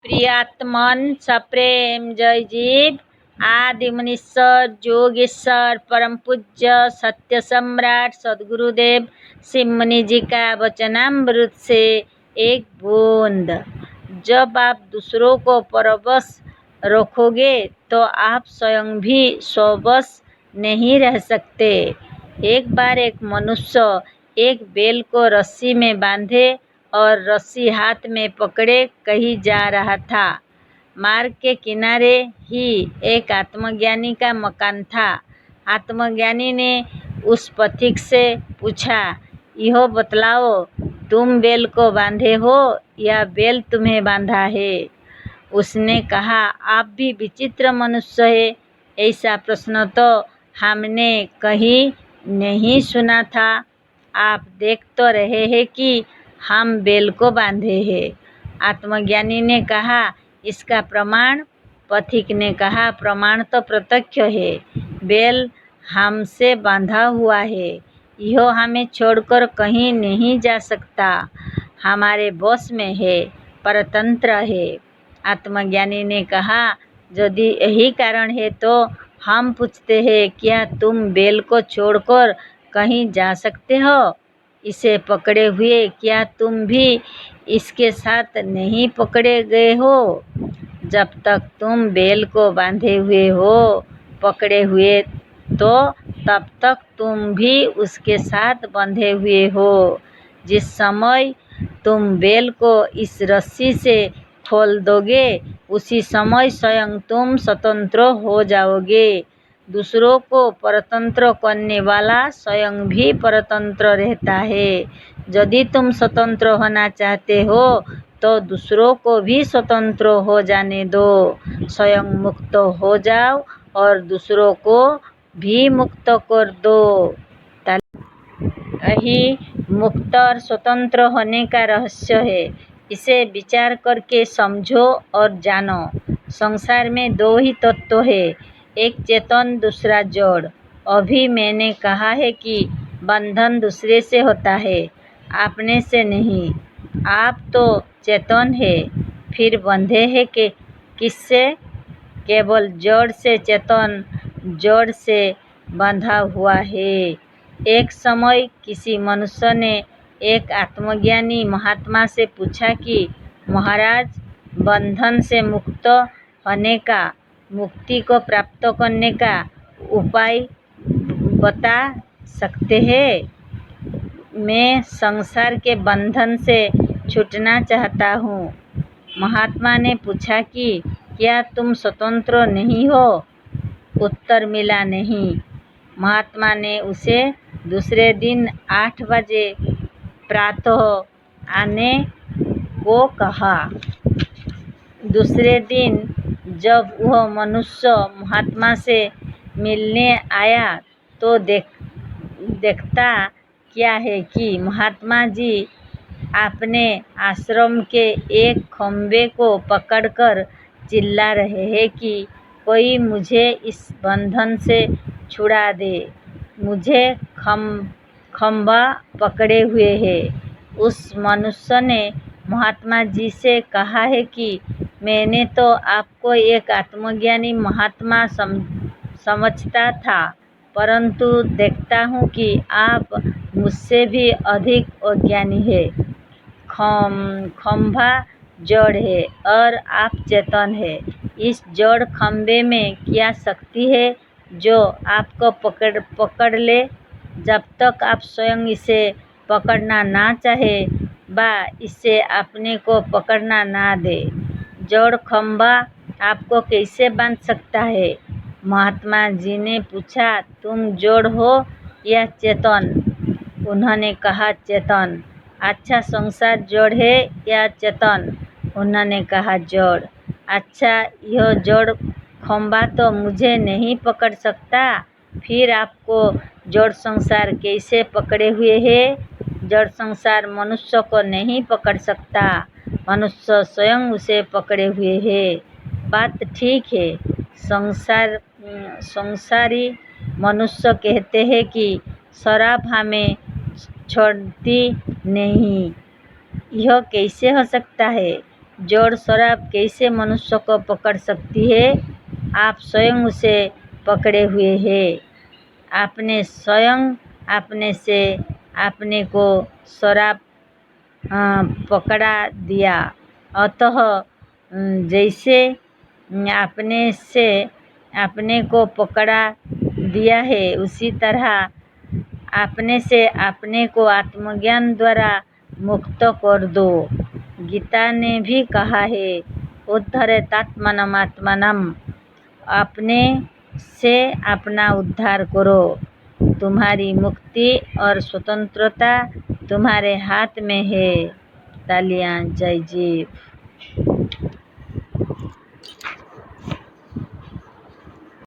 प्रियात्मन सप्रेम जय जीव आदि मुनीश्वर जोगेश्वर परम पूज्य सत्य सम्राट सदगुरुदेव शिव मुनि जी का वचनामृत से एक बूंद। जब आप दूसरों को परवश रखोगे तो आप स्वयं भी स्ववश नहीं रह सकते। एक बार एक मनुष्य एक बैल को रस्सी में बांधे और रस्सी हाथ में पकड़े कहीं जा रहा था। मार्ग के किनारे ही एक आत्मज्ञानी का मकान था। आत्मज्ञानी ने उस पथिक से पूछा, यह बतलाओ, तुम बैल को बांधे हो या बैल तुम्हें बांधा है? उसने कहा, आप भी विचित्र मनुष्य है, ऐसा प्रश्न तो हमने कहीं नहीं सुना था। आप देख तो रहे हैं कि हम बैल को बांधे हैं। आत्मज्ञानी ने कहा, इसका प्रमाण? पथिक ने कहा, प्रमाण तो प्रत्यक्ष है। बैल हमसे बांधा हुआ है, यह हमें छोड़कर कहीं नहीं जा सकता, हमारे बस में है, परतंत्र है। आत्मज्ञानी ने कहा, यदि यही कारण है तो हम पूछते हैं, क्या तुम बैल को छोड़कर कहीं जा सकते हो? इसे पकड़े हुए क्या तुम भी इसके साथ नहीं पकड़े गए हो? जब तक तुम बैल को बांधे हुए हो, पकड़े हुए, तो तब तक तुम भी उसके साथ बंधे हुए हो। जिस समय तुम बैल को इस रस्सी से खोल दोगे, उसी समय स्वयं तुम स्वतंत्र हो जाओगे। दूसरों को परतंत्र करने वाला स्वयं भी परतंत्र रहता है। यदि तुम स्वतंत्र होना चाहते हो तो दूसरों को भी स्वतंत्र हो जाने दो। स्वयं मुक्त हो जाओ और दूसरों को भी मुक्त कर दो। यही मुक्त और स्वतंत्र होने का रहस्य है। इसे विचार करके समझो और जानो। संसार में दो ही तत्व है, एक चेतन, दूसरा जड़। अभी मैंने कहा है कि बंधन दूसरे से होता है, अपने से नहीं। आप तो चेतन है, फिर बंधे हैं कि किससे? केवल जड़ से। चेतन जड़ से बंधा हुआ है। एक समय किसी मनुष्य ने एक आत्मज्ञानी महात्मा से पूछा कि महाराज, बंधन से मुक्त होने का, मुक्ति को प्राप्त करने का उपाय बता सकते हैं? मैं संसार के बंधन से छूटना चाहता हूँ। महात्मा ने पूछा कि क्या तुम स्वतंत्र नहीं हो? उत्तर मिला नहीं। महात्मा ने उसे दूसरे दिन 8 बजे प्रातः आने को कहा। दूसरे दिन जब वह मनुष्य महात्मा से मिलने आया तो देखता क्या है कि महात्मा जी अपने आश्रम के एक खंभे को पकड़कर चिल्ला रहे हैं कि कोई मुझे इस बंधन से छुड़ा दे, मुझे खंभा पकड़े हुए है। उस मनुष्य ने महात्मा जी से कहा है कि मैंने तो आपको एक आत्मज्ञानी महात्मा समझता था, परंतु देखता हूँ कि आप मुझसे भी अधिक अज्ञानी है। खंभा जड़ है और आप चेतन है। इस जड़ खंभे में क्या शक्ति है जो आपको पकड़ ले? जब तक आप स्वयं इसे पकड़ना ना चाहे व इसे अपने को पकड़ना ना दे, जड़ खंभा आपको कैसे बांध सकता है? महात्मा जी ने पूछा, तुम जड़ हो या चेतन? उन्होंने कहा, चेतन। अच्छा, संसार जड़ है या चेतन? उन्होंने कहा, जड़। अच्छा, यह जड़ खंभा तो मुझे नहीं पकड़ सकता, फिर आपको जड़ संसार कैसे पकड़े हुए है? जड़ संसार मनुष्य को नहीं पकड़ सकता, मनुष्य स्वयं उसे पकड़े हुए है। बात ठीक है। संसारी मनुष्य कहते हैं कि शराब हमें छोड़ती नहीं। यह कैसे हो सकता है? जड़ शराब कैसे मनुष्य को पकड़ सकती है? आप स्वयं उसे पकड़े हुए हैं। आपने स्वयं अपने से अपने को शराब पकड़ा दिया। अतः जैसे आपने से अपने को पकड़ा दिया है, उसी तरह अपने से अपने को आत्मज्ञान द्वारा मुक्त कर दो। गीता ने भी कहा है, उद्धरेतात्मानम् आत्मानम्, अपने से अपना उद्धार करो। तुम्हारी मुक्ति और स्वतंत्रता तुम्हारे हाथ में है। तालियां। जय जीव।